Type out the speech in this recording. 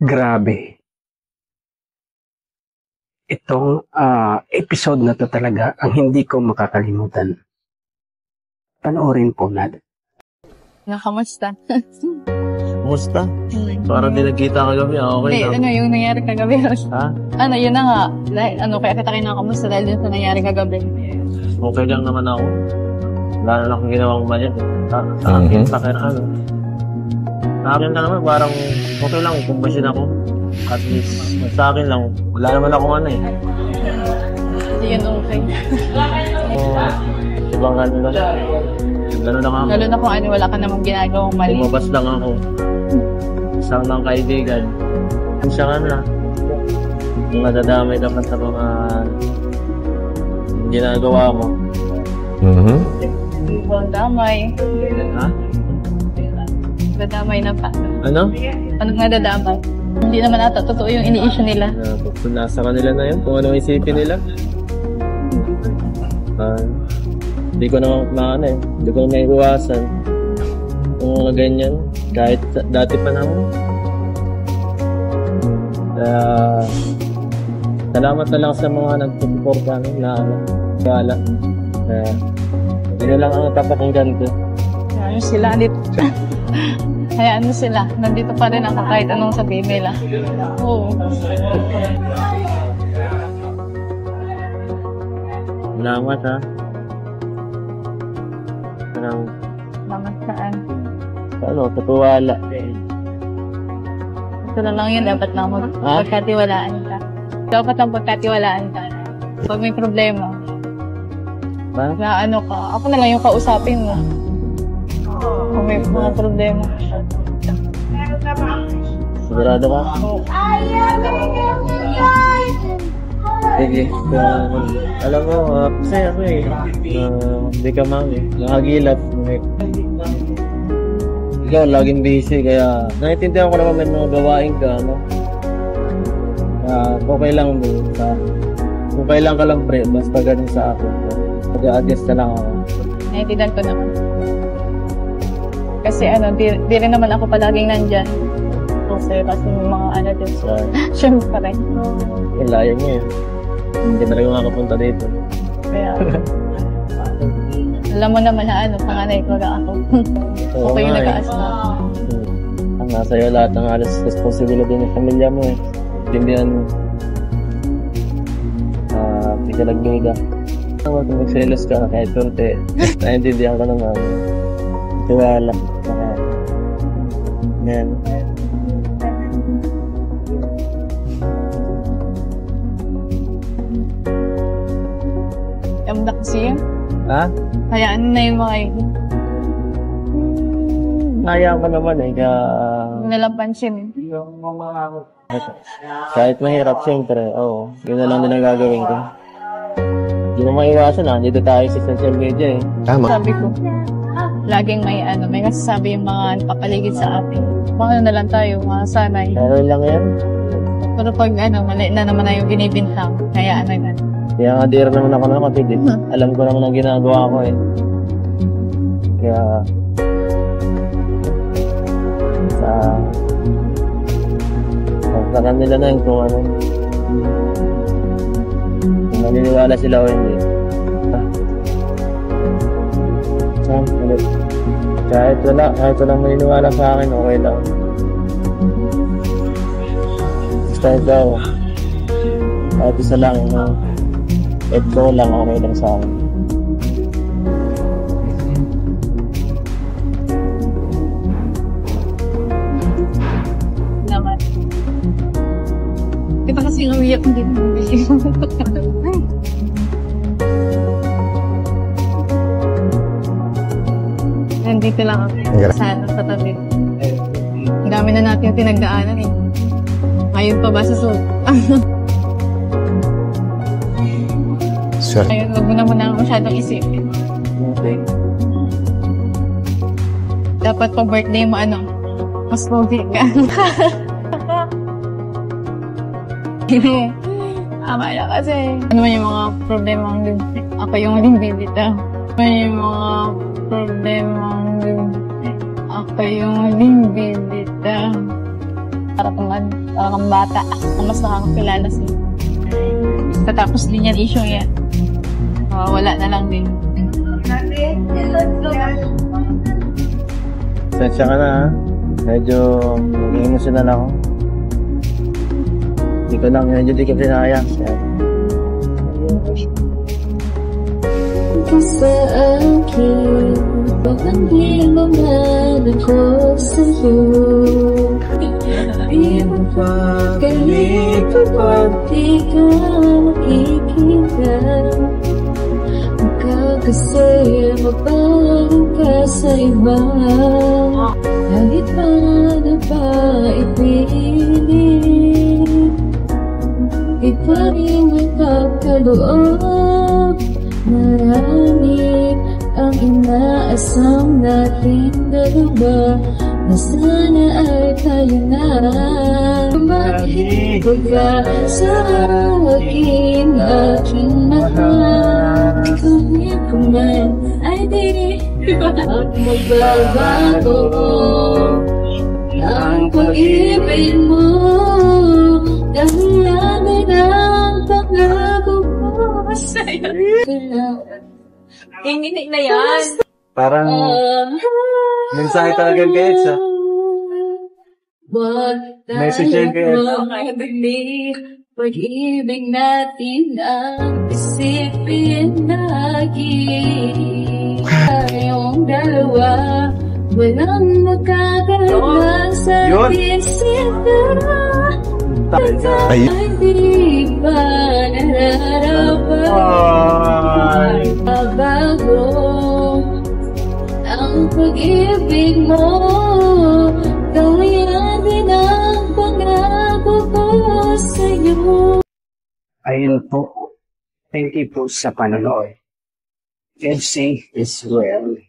Grabe. Itong episode na to talaga ang hindi ko makakalimutan. Panoorin po natin. Kamusta? Kumusta? Parang di nagkita kagabi, okay lang. Ano yung nangyari kagabi? Ha? Ano, yun na nga. Dahil, kaya kita kinakamusta dahil yun sa nangyari kagabi. Okay lang naman ako. Wala na akong ginawang mali. Sa akin, sa akin lang naman, parang okay lang kung basin ako. At least, sa akin lang, wala naman akong ano eh. Hindi yun okay. Ibang ano lang. Gano'n lang ako. Lalo na kung wala ka namang ginagawang mali. Lumabas lang ako. Isang lang kaibigan. Siya ka na. Kung nadadamay ka pa sa mga ginagawa mo. Damay. Ha? Nadamay na pa. Ano? Anong nadadamay? Hindi naman ata totoo yung ini-issue nila. Kung nasa kanila na yun, kung ano isipin nila. Hindi ko na hindi ko na iwasan. Kung mga ganyan, kahit dati pa naman. Salamat na lang sa mga nagsuporta na gala. Hindi na lang ang tapakinggan ko. Hayaan sila, hayaan mo sila. Nandito pa rin ako kahit anong sabihin nila. Oo. Salamat ha. Salamat saan? Katuwala. Ito na lang yun, dapat lang magkatiwalaan ka. Dapat lang magkatiwalaan ka. Pag may problema, na ka, ako na lang yung kausapin mo. Kung may mga problema. Sigurado ka? Oo. Sige. Alam mo, kasi ako hindi ka nakagilap. Ikaw, laging busy, kaya naiintindihan ko naman may mga gawain ka, okay lang mo. Kung kailan ka lang pre, basta ganun sa akin. Mag-a-adjust na lang ako. Naiintindihan ko naman. Kasi di rin naman ako palaging nandyan. Kasi yung mga din. Siyempre. Layo niya eh. Hindi talaga makapunta dito. Kaya, alam mo naman na panganay ko na ako. Okay yung nag-aasma. Ang nasa iyo lahat ng alas responsibility ng pamilya mo eh. Tindihan mo. Hindi ka nagduda. Kung magselos ka kahit konti, naiintindihan ko naman. Tiwala. Yan. Yamda kasi yun. Ha? Hayaan na yung mga yun. Hayaan ka naman eh. Nalang pansin eh. Kahit mahirap, siyempre, yun na lang din ang gagawin ko. Hindi mo maiwasan dito tayo sa social media eh. Tama. Sabi ko, laging may kasasabi yung mga papaligid sa atin. Mga na lang tayo, mga sanay. Pero lang yan. Pero pag mali na naman na yung binibintang, hayaan na yan. Kaya nga di rin naman ako nakapigil. Alam ko naman ang ginagawa ko eh. Kaya sa kanila na yun kung kung naniniwala sila o hindi. Kahit walang maniniwala sa akin, okay lang. Basta ikaw, kahit isa lang, ito lang, okay lang sa akin. Naman. Di ba kasi nga umiyak hindi mo Nandito lang ako. Sana sa tabi. Ang dami na natin yung tinagdaanan eh. Ngayon pa ba sa Sure. Ayun, wag mo na muna masyadong isipin. Okay. Dapat pag birthday mo, mas pogi ka. Tama na kasi. Ano man yung mga problema ako yung huling bibitaw. Ano yung mga problema ako yung huling bibitaw. Parang bata. Ang mas nakakakilala sa'yo. Tatapos din yan issue yan. Wala na lang din. Sensya ka na ha. Medyo nag-emotional ako. Hindi ko lang, medyo di ka pinaya. Sa akin, bakit di mamahal ako sa'yo? Di mo pagalit kapag di ka makikita. Kasi mapalang ka sa iba. Kahit pa na ba ipilit, di pa rin magkakaloob. Marami ang inaasam natin dalawa, na sana ay tayo na. Mahigod ka sa akin, aking mahal. Kahit kung man ay di magbabago ang pag-ibig mo. Dahilan ng pangako ko sa'yo. Hindi na yan. Parang mensahe talaga kay Edsa. Message yan kay Edsa. Pag-ibig natin ang isipin lagi. Tayong dalawa, walang magkakaroon sa isipin. Ay di ba nararapat bago ang pag-ibig mo? Kaya din ang pangako ko sa'yo. Ayun po. Thank you po sa panonood. God save Israel.